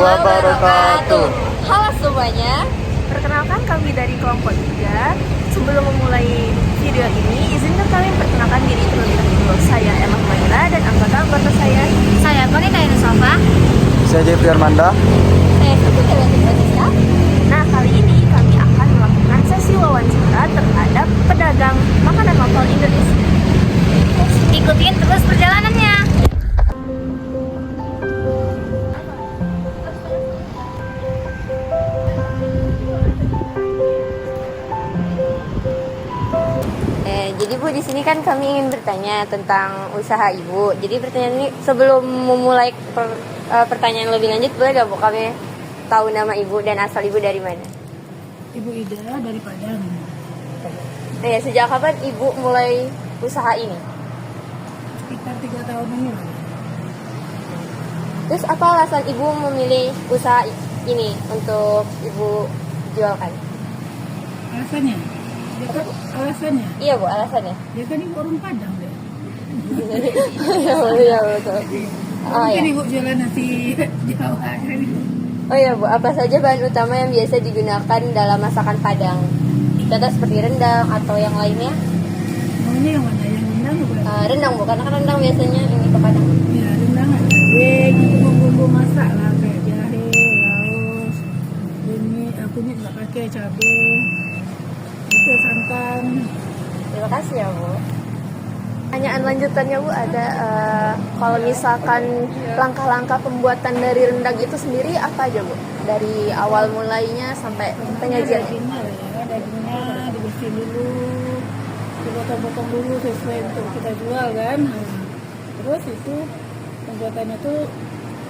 wabarakatuh. Halo semuanya. Perkenalkan kami dari kelompok 3. Sebelum memulai video ini, izinkan kami perkenalkan diri terlebih dahulu. Saya Emma Maira dan anggota saya Boneka Yunusofa. Saya Jeffrey Armanda. Saya Siti Dewanti Pratista. Nah, kali ini kami akan melakukan sesi wawancara terhadap pedagang makanan lokal Indonesia. Ikutin terus perjalanannya. Jadi Bu, di sini kan kami ingin bertanya tentang usaha Ibu. Jadi pertanyaan ini sebelum memulai pertanyaan lebih lanjut, boleh gak Bu kami tahu nama Ibu dan asal Ibu dari mana? Ibu Ida dari Padang. Ya, sejak kapan Ibu mulai usaha ini? Sekitar 3 tahun ini lah. Terus apa alasan Ibu memilih usaha ini untuk Ibu jualkan? Alasannya? Ya kan alasannya? Iya Bu, alasannya. Ya kan ibu orang Padang deh. Iya betul. Oh Mungkin ya. ibu jualan nasi Jawa kan ibu. Oh iya Bu, apa saja bahan utama yang biasa digunakan dalam masakan Padang? Contoh seperti rendang atau yang lainnya? Maunya yang mana? Yang rendang bukan? Rendang Bu, karena kan rendang biasanya ini ke Padang. Ya rendang ada cabai, gitu bumbu masak lah kayak jahe, laos, kunyit nggak pakai cabai, itu santan. Terima kasih ya Bu. Pertanyaan lanjutannya Bu, ada kalau misalkan langkah-langkah pembuatan dari rendang itu sendiri apa aja Bu? Dari awal mulainya sampai penyajian. Dagingnya lah ya, dagingnya dibersihin dulu, dipotong-potong dulu sesuai untuk kita jual kan. Nah, terus itu pembuatannya tuh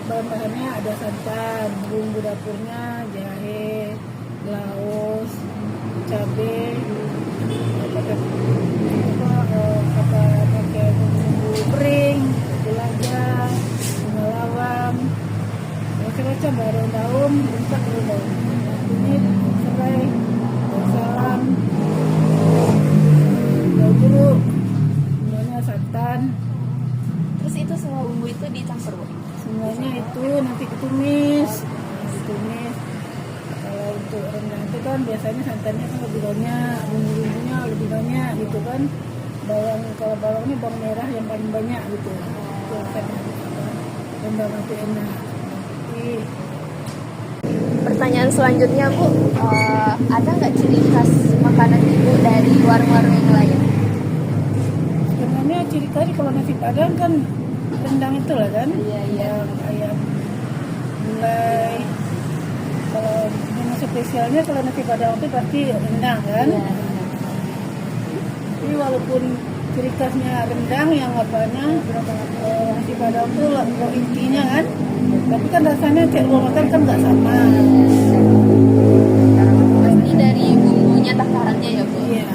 bahan-bahannya ada santan, bumbu dapurnya jahe, laos, cabai, pakai bumbu kering, lada, bunga lawang, macam-macam, daun-daun, bentak daun, kunyit, serai, daun salam, daun jeruk, semuanya santan. Terus itu semua bumbu itu dicampur Bu? Semuanya itu nanti ditumis. Kalau untuk rendang itu kan biasanya santannya kan lebih banyak, bumbu-bumbunya lebih banyak gitu kan. Kalau bawang ini bawang merah yang paling banyak gitu. Itu akan rendang nanti enak. Pertanyaan selanjutnya Bu, ada nggak ciri khas makanan Ibu dari warung-warung yang lain? Sebenarnya ciri khas kalau nasi Padang kan rendang itu lah kan. Iya. Ayam gulai. Kalau yang spesialnya kalau nasi Padang itu pasti rendang kan. Iya. Jadi walaupun ciri khasnya rendang yang apanya nasi Padang itu lo intinya kan, tapi kan rasanya tiap rumah makan kan nggak sama. Pasti dari bumbunya, takarannya ya Bu? Iya.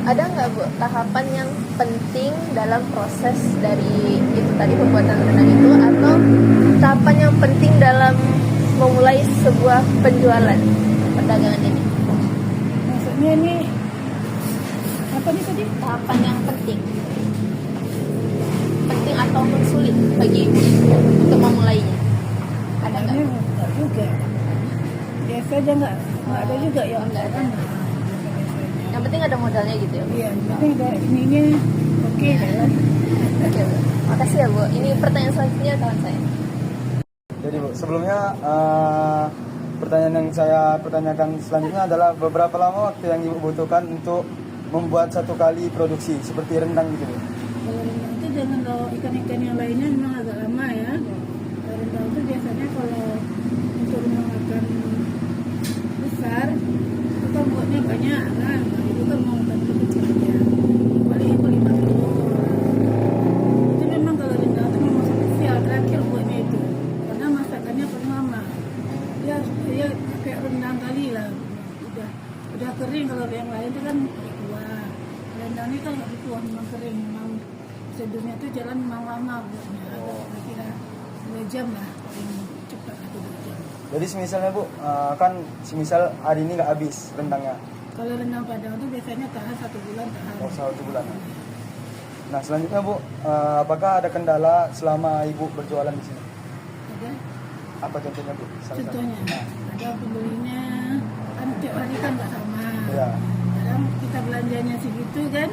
Ada nggak Bu tahapan yang penting dalam proses dari itu tadi pembuatan rendang itu, atau tahapan yang penting dalam memulai sebuah penjualan perdagangan ini? Maksudnya ini apa nih tadi? Tahapan yang penting ataupun sulit bagi Ibu untuk memulainya, ada nggak? Ini nggak juga. Biasa aja nggak ada juga yang Nggak ada. kan. Yang penting ada modalnya gitu ya Bu? Iya, tapi ada ininya oke jalan. Oke Bu, makasih ya Bu. Ini pertanyaan selanjutnya kawan saya. Jadi Bu, sebelumnya pertanyaan yang saya pertanyakan selanjutnya adalah beberapa lama waktu yang Ibu butuhkan untuk membuat satu kali produksi seperti rendang gitu Bu? Kalau rendang itu jangan kalau ikan-ikan yang lainnya memang agak lama ya. Kalau rendang itu biasanya kalau untuk rumah makan besar itu kan buatnya banyak kan. Nah, itu kan mau makan kecil aja. Paling itu 5 kilo. Itu memang kalau rendang itu memang spesial terakhir buatnya itu. Karena masakannya paling lama. Ya kayak rendang kali lah. Udah kering. Kalau yang lain itu kan kuah. Rendang ini kan nggak dikuah, memang kering, memang prosedurnya itu jalan memang lama buatnya. Kira-kira 2 jam lah, paling cepat atau 2 jam. Jadi semisalnya Bu, kan semisal hari ini nggak habis rendangnya. Kalau rendang Padang itu biasanya tahan 1 bulan tahan. Oh, 1 bulan. Nah selanjutnya Bu, apakah ada kendala selama Ibu berjualan di sini? Ada Apa contohnya Bu? Salah satu. Contohnya ada pembelinya kan tiap hari kan nggak sama. Iya. Kadang kita belanjanya segitu kan,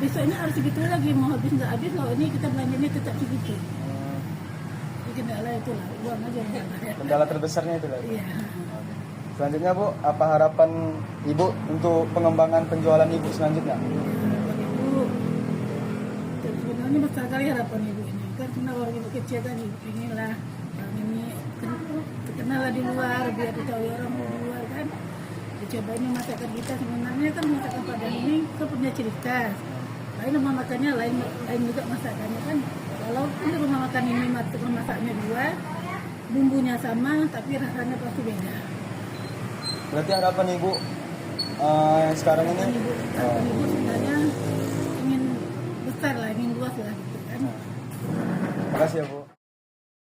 besoknya harus segitu lagi, mau habis nggak habis loh, ini kita belanjanya tetap segitu. Jadi kendala itu lah, uang aja yang ada. Kendala terbesarnya itu lah. Iya. Selanjutnya Bu, apa harapan Ibu untuk pengembangan penjualan Ibu selanjutnya? Harapan ibu, sebenarnya besar kali harapan ibu ini. Kan karena orang ibu kecil kan ibu ingin lah orang ini terkenal lah di luar, biar ditahui orang di luar kan. Dicobain masakan kita, sebenarnya kan masakan Padang ini kan punya ciri khas. Lain rumah makannya lain juga masakannya kan. Walaupun di rumah makan ini masaknya dua, bumbunya sama, tapi rasanya pasti beda. Berarti harapan Ibu yang sekarang ini Harapan ibu sebenarnya ingin besar lah, ingin luas lah gitu kan. Terima kasih ya Bu.